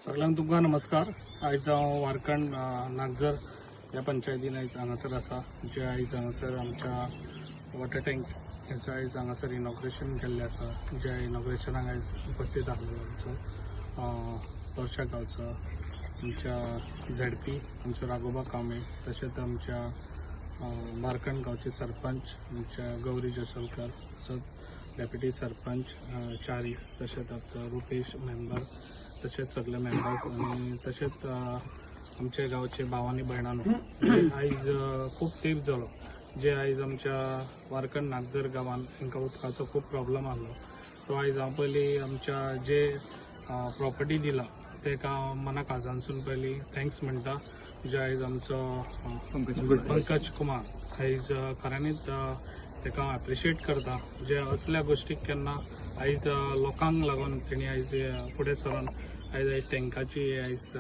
सगळ्यांक तुमकां नमस्कार। आयज हांव वारकंड नागझर ह्या पंचायतीन आयज हांगासर आसा, जे आयज हांगासर आमच्या वॉटर टँक हेचं आयज हांगासर इनॉग्रेशन केल्लें आसा। ज्या इनॉग्रेशनाक आयज उपस्थित आसलो आमचो तोरशा गांवचो आमच्या ZP आमचो राघोबा कांबळे, तशेंच आमच्या वारकंड गांवचे सरपंच आमच्या गौरी जोसलकर, तसोच डेप्युटी सरपंच चारी, तशेंच आमचो रुपेश मेंबर, तशेंच सगळे मेंबर्स आनी तशेंच आमच्या गांवचे भावांनी भयणांनो, जे आयज खूब तेंप जालो, जे आयज आमच्या वारकंड नागझर गांवांत तांकां उदकाचो खूब प्रॉब्लम आसलो। तो आयज हांव पयलीं आमच्या जे प्रॉपर्टी दिला तेका मनाक आजानसून पयलीं थँक्स म्हणटा। जे आयज आमचो पंकज कुमार आयज खऱ्यांनीच तेका हांव एप्रिशिएट करता। जे असल्या गोश्टीक केन्ना आयज लोकांक लागून तेणी आयज फुडें सरून आयज टँकाची आयज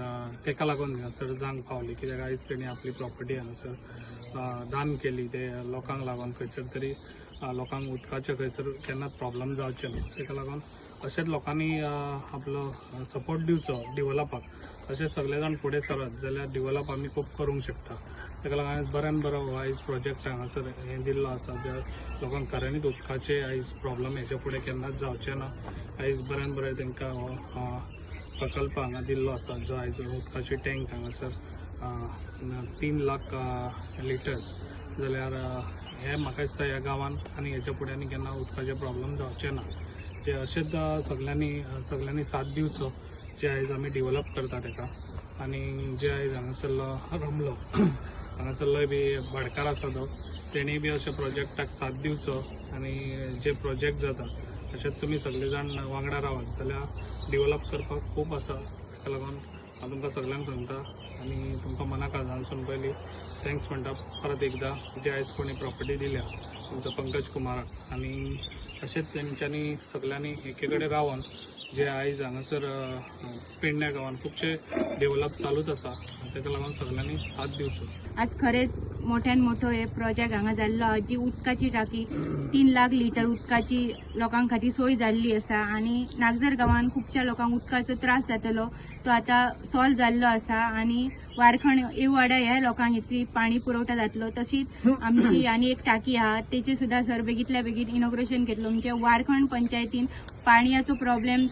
तेका लागून हांगासर जांग पावली, कित्याक आयज तेणी आपली प्रॉपर्टी हांगासर दान केली ते लोकांक लागून। खंयसर तरी लोकांक उदकाचे खंयसर केन्नाच प्रॉब्लम जावचे न्हू, तेका लागून अशेंच लोकांनी आपलो सपोर्ट दिवचो डेव्हलपाक। अशें सगळे जाण फुडें सरत जाल्यार डेव्हलप आमी खूब करूंक शकता। तेका लागून आयज बऱ्यान बरो हो आयज प्रोजेक्ट हांगासर हें दिल्लो आसा, ज्या लोकांक खऱ्यांनीच उदकाचे आयज प्रॉब्लम हेचे फुडें केन्नाच जावचे ना। आयज बऱ्यान बरें तांकां हो प्रकल्प हांगा दिल्लो आसा, जो आयज उदकाची टँक हांगासर 3 लाख लिटर्स जाल्यार हे म्हाका दिसता ह्या गांवांत आनी हेच्या फुडें आनी केन्ना उदकाचे प्रॉब्लम जावचे ना। जे अशेंच सगळ्यांनी साथ दिवचो, जे आयज आमी डेव्हलप करता तेका। आनी जे आयज हांगासरलो रमलो हांगासरलो बी भाटकार आसा तो, तेणी बी अशा प्रोजेक्टाक साथ दिवचो आनी जे प्रोजेक्ट जाता तशेंच तुमी सगळे जाण वांगडा रावत जाल्यार डेव्हलप करपाक खूब आसा। ताका लागून हांव तुमकां सगळ्यांक सांगता आनी तुमकां मनाक आजानसून पयलीं थँक्स म्हणटा परत एकदा, जे आयज कोणी प्रॉपर्टी दिल्या आमचो पंकज कुमाराक। आनी अशेंच तेंच्यांनी सगळ्यांनी एके कडेन रावन जे आयज हांगासर पेडण्या गांवांत खुबशे डेव्हलप चालूच आसा, ताका लागून सगळ्यांनी साथ दिवचो। आज खरेच मोठ्यान मोठो हे प्रोजेक्ट हांगा जाल्लो आसा, जी उदकाची टाकी 3 लाख लिटर उदकाची लोकां खातीर सोय जाल्ली आसा। आनी नागझर गांवांत खुबश्या लोकांक उदकाचो त्रास जातालो, तो आतां सॉल्व जाल्लो आसा। आनी वारखण एवाड्या ह्या लोकांक हेची पाणी पुरवठा जातलो। तशीच आमची आनी एक टाकी आहा, तेची सुद्दां सर बेगीतल्या बेगीन इनॉग्रेशन केतलो, म्हणजे वारखण पंचायतीन पाणयाचो प्रॉब्लेम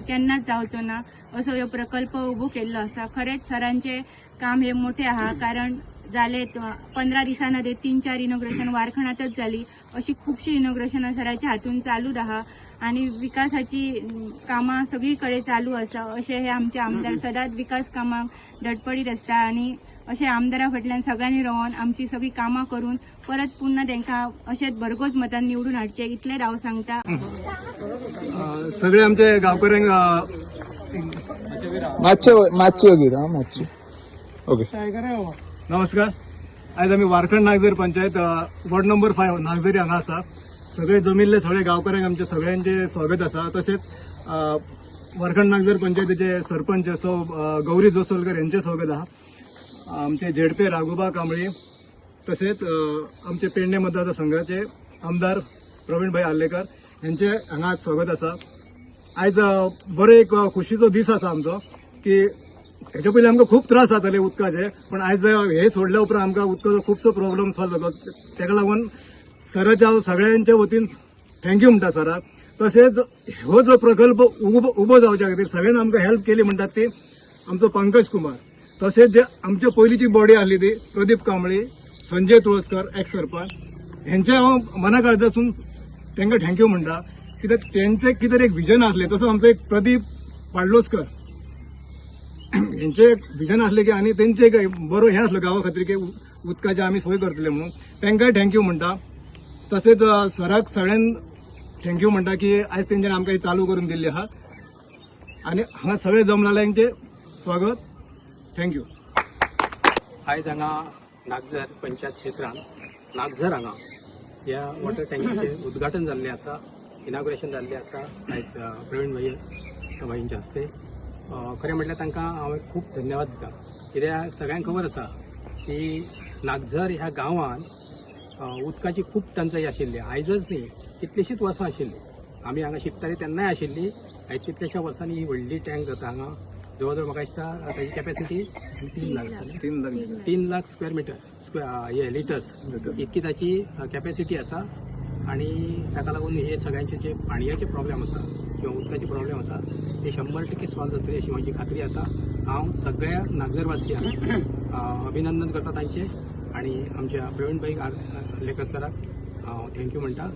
केन्नाच जावचो ना असो ह्यो प्रकल्प उबो केल्लो आसा। खरेंच सरांचे काम हे मोठे आहा, कारण जाले 15 दिसांना 3-4 इनॉग्रेशन वारखणातच जाली, अशी खुबशी इनॉग्रेशनां सरांच्या हातून चालूच आहा। आणि विकासाची कामां सगळीकडे चालू आसा। अशें हे आमचे आमदार सदांच विकास कामांक धडपडीत आसता आनी अशें आमदारा फाटल्यान सगळ्यांनी रावन आमची सगळी कामां करून परत पुन्हा तांकां अशेंच भरघोस मतान निवडून हाडचे, इतलेंच हांव सांगता। सगळे आमचे गांवकऱ्यांक मातशें वगैरे मातशें ओके नमस्कार। आयज आमी वारखंड नागझर पंचायत वॉर्ड नंबर 5 नागझरी हांगा आसा। सगळे जमिल्ले सगळे गांवकऱ्यांक आमचे सगळ्यांचे स्वागत आसा। तशेंच वारखंड नागझर पंचायतीचे सरपंच सौ गौरी जोसलकर यांचे स्वागत आहा। आमचे ZP राघोबा कांबळे, तशेंच आमचे पेडणे मतदारसंघाचे आमदार प्रवीण भाई आल्लेकर यांचे हांगा स्वागत आसा। आयज बरो एक खुशीचो दीस आसा आमचो, की हेच्या पयलीं आमकां खूब त्रास जाताले उदकाचे, पण आयज हे सोडल्या उपरांत आमकां उदकाचो खुबसो प्रॉब्लेम सॉल्व जालो। तेका लागून सराच्या हांव सगळ्यांच्या वतीन थँक्यू म्हणटा सराक। तशेंच हो जो प्रकल्प उबो जावच्या खातीर सगळ्यांनी आमकां हेल्प केली म्हणटात ती आमचो पंकज कुमार, तशेंच जे आमच्या पयलींची बॉडी आसली ती प्रदीप कांबळे, संजय तुळसकर एक्स सरपंच, हेंचे हांव मनाक आजून तांकां थँक्यू म्हणटा, कित्याक तेंचे कितें एक विजन आसलें। तसो आमचो एक प्रदीप पाडलोसकर हेंचे एक विजन आसलें की आनी तेंचे एक बरो हें आसलो गांवा खातीर की उदकाचे आमी सोय करतले म्हणून, तांकांय थँक्यू म्हणटा। तशेंच सराक सगळ्यांक थँक्यू म्हणटा की आयज तेंच्यानी आमकां चालू करून दिल्ली आहा आनी हांगा सगळे जमलेल्यांचे स्वागत, थँक्यू। आयज हांगा नागझर पंचायत क्षेत्रांत नागझर हांगा ह्या वॉटर टँकीचे उद्घाटन जाल्लें आसा, इनॉग्रेशन जाल्लें आसा आयज प्रवीण भाईंच्या हस्ते। खरें म्हटल्यार तांकां हांव खूब धन्यवाद दिता, कित्याक सगळ्यांक खबर आसा की नागझर ह्या गांवांत उदकाची खूब टंचाई आशिल्ली। आयजच न्ही, कितलींशींच वर्सां आशिल्ली। आमी हांगा शिकतालीं तेन्नाय आशिल्ली। आयज कितल्याश्या वर्सांनी ही व्हडली टँक जाता हांगा जवळ म्हाका दिसता ताची capacity 3 lakh 3 lakh square metre litres इतकी ताची कॅपॅसिटी आसा आणि ताका लागून हे सगळ्यांचे जे पाणयाचे प्रॉब्लेम आसा किंवा उदकाचे प्रॉब्लेम आसा ते 100% सॉल्व जातली अशी माझी खात्री आसा. हांव सगळ्या नागजरवासियांक अभिनंदन करता तांचे आणि आमच्या प्रवीण भाई लेकर सराक हांव थँक्यू म्हणटा.